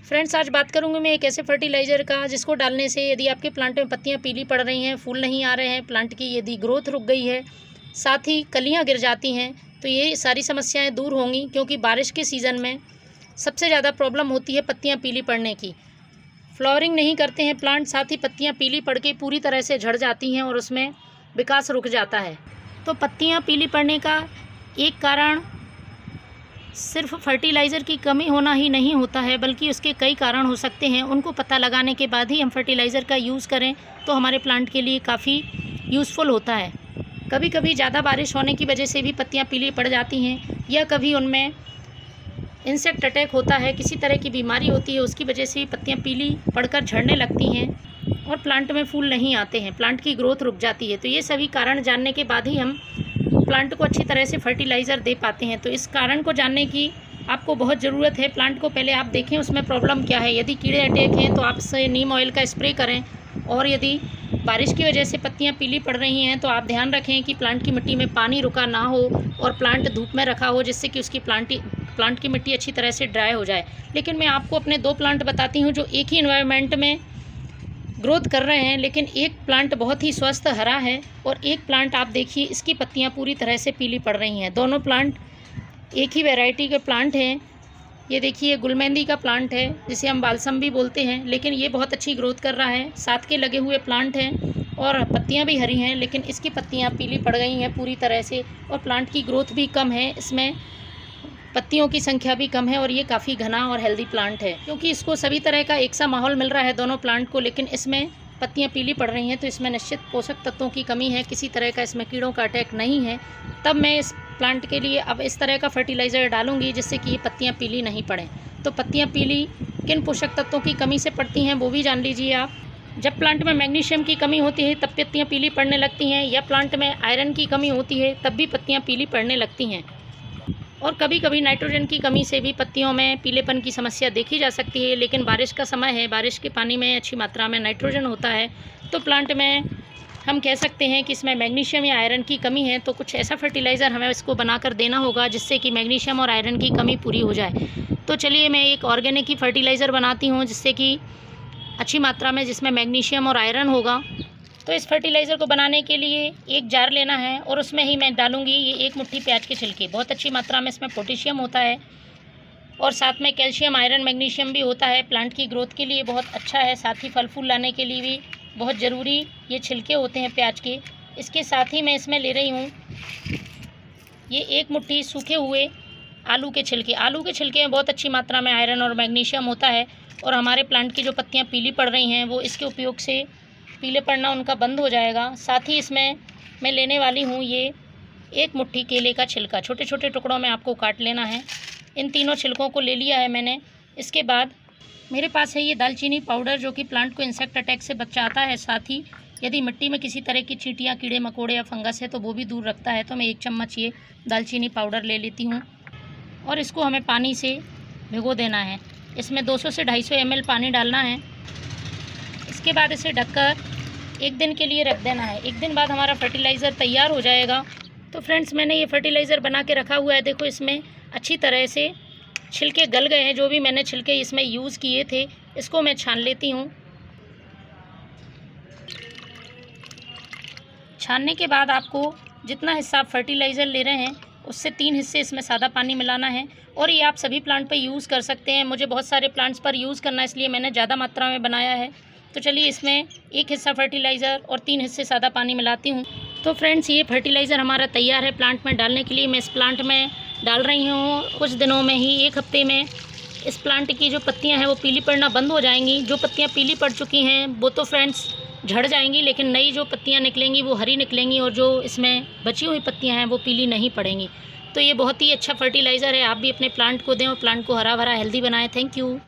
Friends, आज बात करूंगी मैं एक ऐसे फर्टिलाइज़र का जिसको डालने से यदि आपके प्लांट में पत्तियां पीली पड़ रही हैं, फूल नहीं आ रहे हैं, प्लांट की यदि ग्रोथ रुक गई है, साथ ही कलियां गिर जाती हैं, तो ये सारी समस्याएं दूर होंगी। क्योंकि बारिश के सीज़न में सबसे ज़्यादा प्रॉब्लम होती है पत्तियां पीली पड़ने की। फ्लावरिंग नहीं करते हैं प्लांट, साथ ही पत्तियाँ पीली पड़ के पूरी तरह से झड़ जाती हैं और उसमें विकास रुक जाता है। तो पत्तियाँ पीली पड़ने का एक कारण सिर्फ फर्टिलाइज़र की कमी होना ही नहीं होता है, बल्कि उसके कई कारण हो सकते हैं। उनको पता लगाने के बाद ही हम फर्टिलाइज़र का यूज़ करें तो हमारे प्लांट के लिए काफ़ी यूज़फुल होता है। कभी कभी ज़्यादा बारिश होने की वजह से भी पत्तियाँ पीली पड़ जाती हैं, या कभी उनमें इंसेक्ट अटैक होता है, किसी तरह की बीमारी होती है, उसकी वजह से पत्तियाँ पीली पड़कर झड़ने लगती हैं और प्लांट में फूल नहीं आते हैं, प्लांट की ग्रोथ रुक जाती है। तो ये सभी कारण जानने के बाद ही हम प्लांट को अच्छी तरह से फर्टिलाइज़र दे पाते हैं। तो इस कारण को जानने की आपको बहुत ज़रूरत है। प्लांट को पहले आप देखें उसमें प्रॉब्लम क्या है। यदि कीड़े अटैक हैं तो आप इससे नीम ऑयल का स्प्रे करें, और यदि बारिश की वजह से पत्तियां पीली पड़ रही हैं तो आप ध्यान रखें कि प्लांट की मिट्टी में पानी रुका ना हो और प्लांट धूप में रखा हो, जिससे कि उसकी प्लांट की मिट्टी अच्छी तरह से ड्राई हो जाए। लेकिन मैं आपको अपने 2 प्लांट बताती हूँ जो एक ही इन्वायरमेंट में ग्रोथ कर रहे हैं, लेकिन एक प्लांट बहुत ही स्वस्थ हरा है और एक प्लांट आप देखिए इसकी पत्तियां पूरी तरह से पीली पड़ रही हैं। दोनों प्लांट एक ही वैरायटी के प्लांट हैं। ये देखिए गुलमेंदी का प्लांट है जिसे हम बालसम भी बोलते हैं, लेकिन ये बहुत अच्छी ग्रोथ कर रहा है। साथ के लगे हुए प्लांट हैं और पत्तियां भी हरी हैं, लेकिन इसकी पत्तियां पीली पड़ गई हैं पूरी तरह से, और प्लांट की ग्रोथ भी कम है, इसमें पत्तियों की संख्या भी कम है और ये काफ़ी घना और हेल्दी प्लांट है। क्योंकि इसको सभी तरह का एक सा माहौल मिल रहा है दोनों प्लांट को, लेकिन इसमें पत्तियां पीली पड़ रही हैं, तो इसमें निश्चित पोषक तत्वों की कमी है। किसी तरह का इसमें कीड़ों का अटैक नहीं है। तब मैं इस प्लांट के लिए अब इस तरह का फर्टिलाइज़र डालूंगी जिससे कि ये पत्तियां पीली नहीं पड़ें। तो पत्तियां पीली किन पोषक तत्वों की कमी से पड़ती हैं वो भी जान लीजिए आप। जब प्लांट में मैग्नीशियम की कमी होती है तब पत्तियां पीली पड़ने लगती हैं, या प्लांट में आयरन की कमी होती है तब भी पत्तियां पीली पड़ने लगती हैं। और कभी कभी नाइट्रोजन की कमी से भी पत्तियों में पीलेपन की समस्या देखी जा सकती है। लेकिन बारिश का समय है, बारिश के पानी में अच्छी मात्रा में नाइट्रोजन होता है, तो प्लांट में हम कह सकते हैं कि इसमें मैग्नीशियम या आयरन की कमी है। तो कुछ ऐसा फर्टिलाइज़र हमें इसको बनाकर देना होगा जिससे कि मैग्नीशियम और आयरन की कमी पूरी हो जाए। तो चलिए मैं एक ऑर्गेनिक ही फर्टिलाइज़र बनाती हूँ जिससे कि अच्छी मात्रा में जिसमें मैग्नीशियम और आयरन होगा। तो इस फर्टिलाइज़र को बनाने के लिए एक जार लेना है और उसमें ही मैं डालूंगी ये 1 मुट्ठी प्याज के छिलके। बहुत अच्छी मात्रा में इसमें पोटेशियम होता है और साथ में कैल्शियम, आयरन, मैग्नीशियम भी होता है। प्लांट की ग्रोथ के लिए बहुत अच्छा है, साथ ही फल फूल लाने के लिए भी बहुत ज़रूरी ये छिलके होते हैं प्याज के। इसके साथ ही मैं इसमें ले रही हूँ ये 1 मुट्ठी सूखे हुए आलू के छिलके। आलू के छिलके में बहुत अच्छी मात्रा में आयरन और मैग्नीशियम होता है, और हमारे प्लांट की जो पत्तियाँ पीली पड़ रही हैं वो इसके उपयोग से पीले पड़ना उनका बंद हो जाएगा। साथ ही इसमें मैं लेने वाली हूँ ये 1 मुट्ठी केले का छिलका। छोटे छोटे टुकड़ों में आपको काट लेना है। इन तीनों छिलकों को ले लिया है मैंने। इसके बाद मेरे पास है ये दालचीनी पाउडर जो कि प्लांट को इंसेक्ट अटैक से बचाता है। साथ ही यदि मिट्टी में किसी तरह की चींटियाँ, कीड़े मकोड़े या फंगस है तो वो भी दूर रखता है। तो मैं 1 चम्मच ये दालचीनी पाउडर ले लेती हूँ और इसको हमें पानी से भिगो देना है। इसमें 200 से 250 ml पानी डालना है। इसके बाद इसे ढककर 1 दिन के लिए रख देना है। 1 दिन बाद हमारा फर्टिलाइज़र तैयार हो जाएगा। तो फ्रेंड्स, मैंने ये फर्टिलाइज़र बना के रखा हुआ है। देखो इसमें अच्छी तरह से छिलके गल गए हैं। जो भी मैंने छिलके इसमें यूज़ किए थे इसको मैं छान लेती हूँ। छानने के बाद आपको जितना हिस्सा आप फर्टिलाइज़र ले रहे हैं उससे 3 हिस्से इसमें सादा पानी मिलाना है, और ये आप सभी प्लांट पर यूज़ कर सकते हैं। मुझे बहुत सारे प्लांट्स पर यूज़ करना है इसलिए मैंने ज़्यादा मात्रा में बनाया है। तो चलिए इसमें 1 हिस्सा फर्टिलाइज़र और 3 हिस्से सादा पानी मिलाती हूँ। तो फ्रेंड्स, ये फर्टिलाइज़र हमारा तैयार है प्लांट में डालने के लिए। मैं इस प्लांट में डाल रही हूँ। कुछ दिनों में ही, 1 हफ्ते में इस प्लांट की जो पत्तियाँ हैं वो पीली पड़ना बंद हो जाएंगी। जो पत्तियाँ पीली पड़ चुकी हैं वो तो फ्रेंड्स झड़ जाएंगी, लेकिन नई जो पत्तियाँ निकलेंगी वो हरी निकलेंगी, और जो इसमें बची हुई पत्तियाँ हैं वो पीली नहीं पड़ेंगी। तो ये बहुत ही अच्छा फर्टिलाइज़र है। आप भी अपने प्लांट को दें और प्लांट को हरा भरा हेल्दी बनाएं। Thank you.